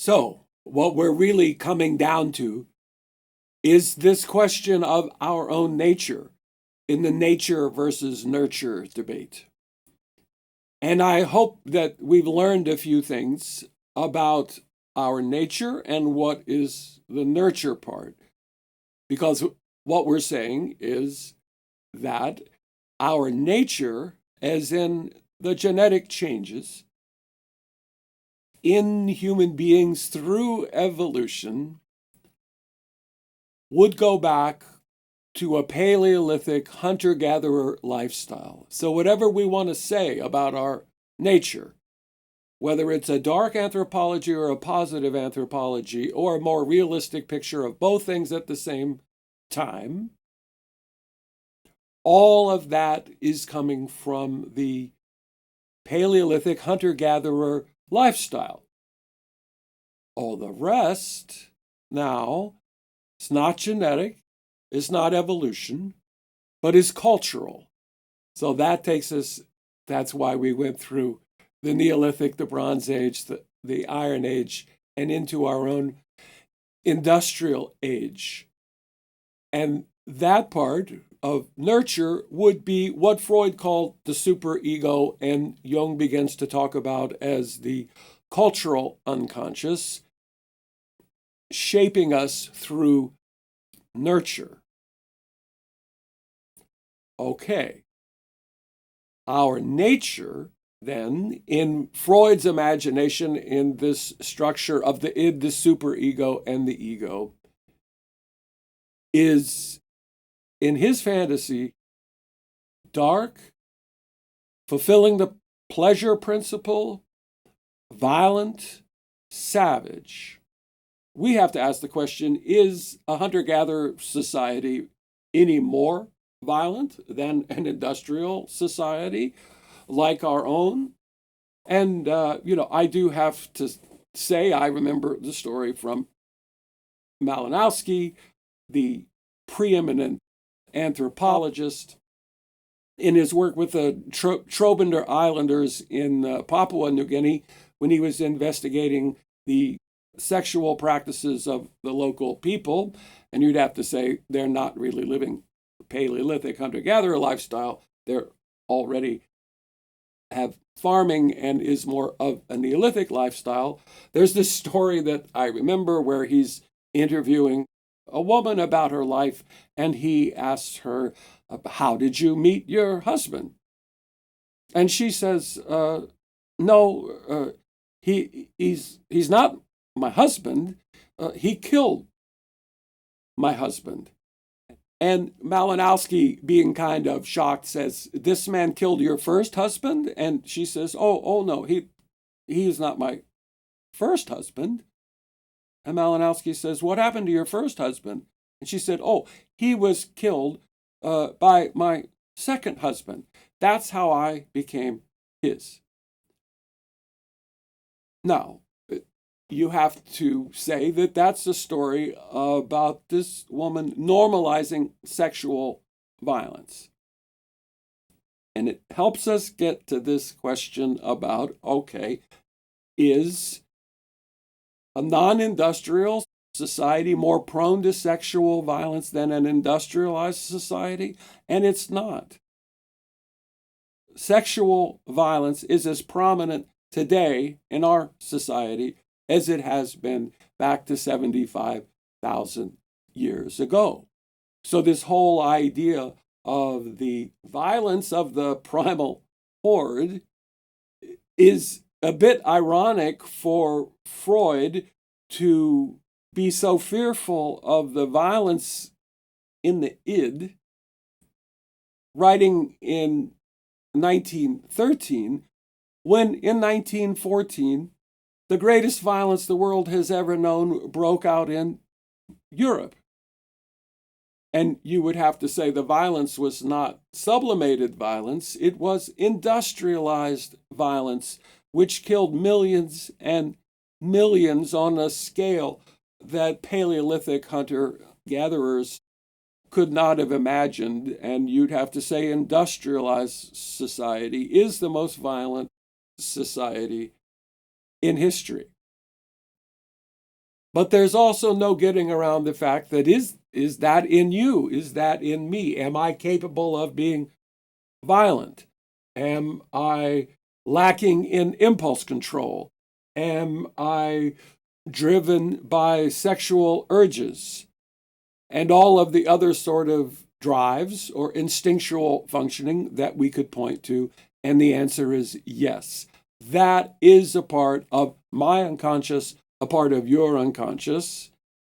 So, what we're really coming down to is this question of our own nature in the nature versus nurture debate. And I hope that we've learned a few things about our nature and what is the nurture part. Because what we're saying is that our nature, as in the genetic changes in human beings through evolution, would go back to a Paleolithic hunter-gatherer lifestyle. So whatever we want to say about our nature, whether it's a dark anthropology or a positive anthropology, or a more realistic picture of both things at the same time, all of that is coming from the Paleolithic hunter-gatherer lifestyle. All the rest, now, it's not genetic, it's not evolution, but is cultural. So that takes us, that's why we went through the Neolithic, the Bronze Age, the Iron Age, and into our own industrial age. And that part of nurture would be what Freud called the superego, and Jung begins to talk about as the cultural unconscious, shaping us through nurture. Okay. Our nature, then, in Freud's imagination, in this structure of the id, the superego, and the ego, is, in his fantasy, dark, fulfilling the pleasure principle, violent, savage. We have to ask the question, is a hunter-gatherer society any more violent than an industrial society like our own? And, I do have to say, I remember the story from Malinowski, the preeminent anthropologist, in his work with the Trobrinder Islanders in Papua New Guinea, when he was investigating the sexual practices of the local people. And you'd have to say they're not really living Paleolithic hunter-gatherer lifestyle. They're already have farming and is more of a Neolithic lifestyle. There's this story that I remember where he's interviewing a woman about her life, and he asks her, how did you meet your husband? And she says, no, he's not my husband. He killed my husband. And Malinowski, being kind of shocked, says, this man killed your first husband? And she says, oh no, he is not my first husband. And Malinowski says, what happened to your first husband? And she said, oh, he was killed by my second husband. That's how I became his. Now, you have to say that that's a story about this woman normalizing sexual violence. And it helps us get to this question about, okay, is a non-industrial society more prone to sexual violence than an industrialized society? And it's not. Sexual violence is as prominent today in our society as it has been back to 75,000 years ago. So this whole idea of the violence of the primal horde is a bit ironic for Freud to be so fearful of the violence in the id, writing in 1913, when in 1914, the greatest violence the world has ever known broke out in Europe. And you would have to say the violence was not sublimated violence, it was industrialized violence, which killed millions and millions on a scale that Paleolithic hunter-gatherers could not have imagined. And you'd have to say industrialized society is the most violent society in history. But there's also no getting around the fact that is that in you? Is that in me? Am I capable of being violent? Am I lacking in impulse control? Am I driven by sexual urges and all of the other sort of drives or instinctual functioning that we could point to? And the answer is yes. That is a part of my unconscious, a part of your unconscious.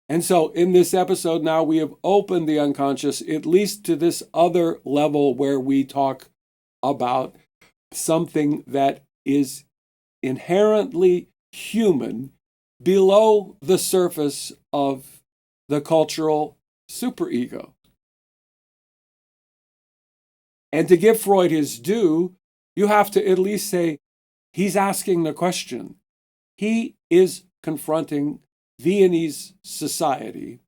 And so in this episode now, we have opened the unconscious, at least to this other level where we talk about something that is inherently human below the surface of the cultural superego. And to give Freud his due, you have to at least say, he's asking the question. He is confronting Viennese society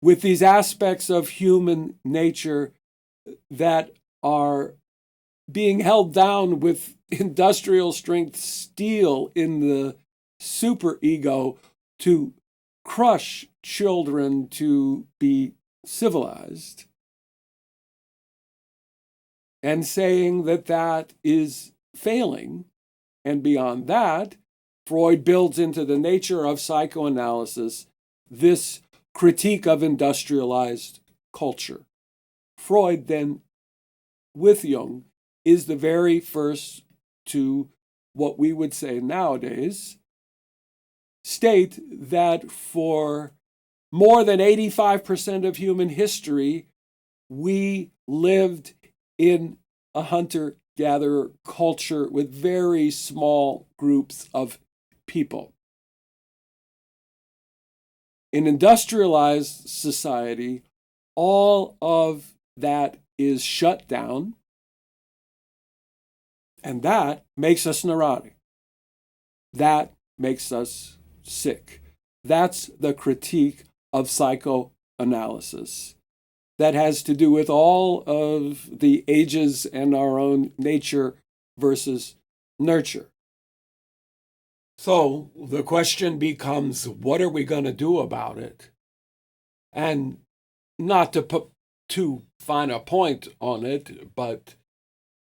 with these aspects of human nature that are being held down with industrial strength steel in the superego to crush children to be civilized, and saying that that is failing. And beyond that, Freud builds into the nature of psychoanalysis this critique of industrialized culture. Freud then, with Jung, is the very first to, what we would say nowadays, state that for more than 85% of human history, we lived in a hunter-gatherer culture with very small groups of people. In industrialized society, all of that is shut down, and that makes us neurotic. That makes us sick. That's the critique of psychoanalysis. That has to do with all of the ages and our own nature versus nurture. So the question becomes, what are we going to do about it? And not to put too fine a point on it, but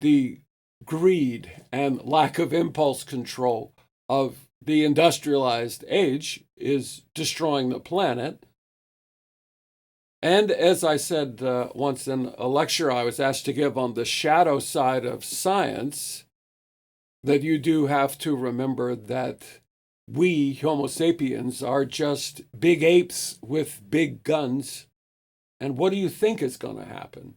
the greed and lack of impulse control of the industrialized age is destroying the planet. And as I said once in a lecture I was asked to give on the shadow side of science, that you do have to remember that we, Homo sapiens, are just big apes with big guns. And what do you think is going to happen?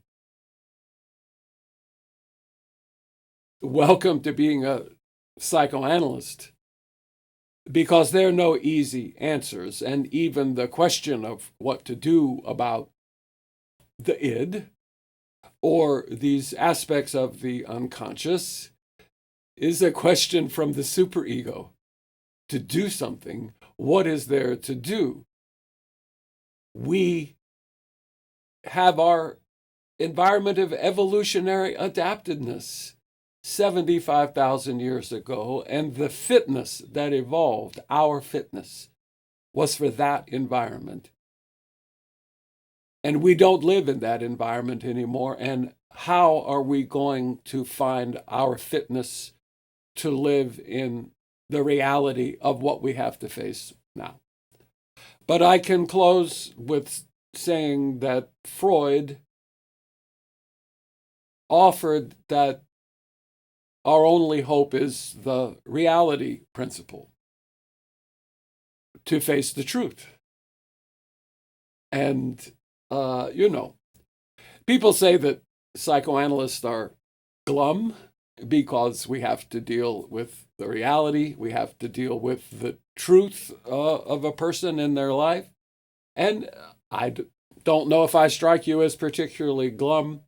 Welcome to being a psychoanalyst, because there are no easy answers. And even the question of what to do about the id or these aspects of the unconscious is a question from the superego. To do something, what is there to do? We have our environment of evolutionary adaptedness 75,000 years ago, and the fitness that evolved, our fitness, was for that environment. And we don't live in that environment anymore. And how are we going to find our fitness to live in the reality of what we have to face now? But I can close with saying that Freud offered that our only hope is the reality principle, to face the truth. And, people say that psychoanalysts are glum because we have to deal with the reality, we have to deal with the truth of a person in their life. And I don't know if I strike you as particularly glum,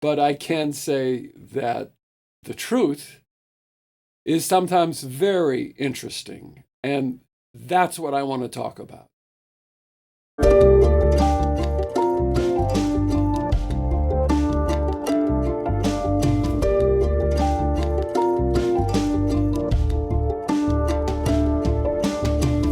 but I can say that the truth is sometimes very interesting, and that's what I want to talk about.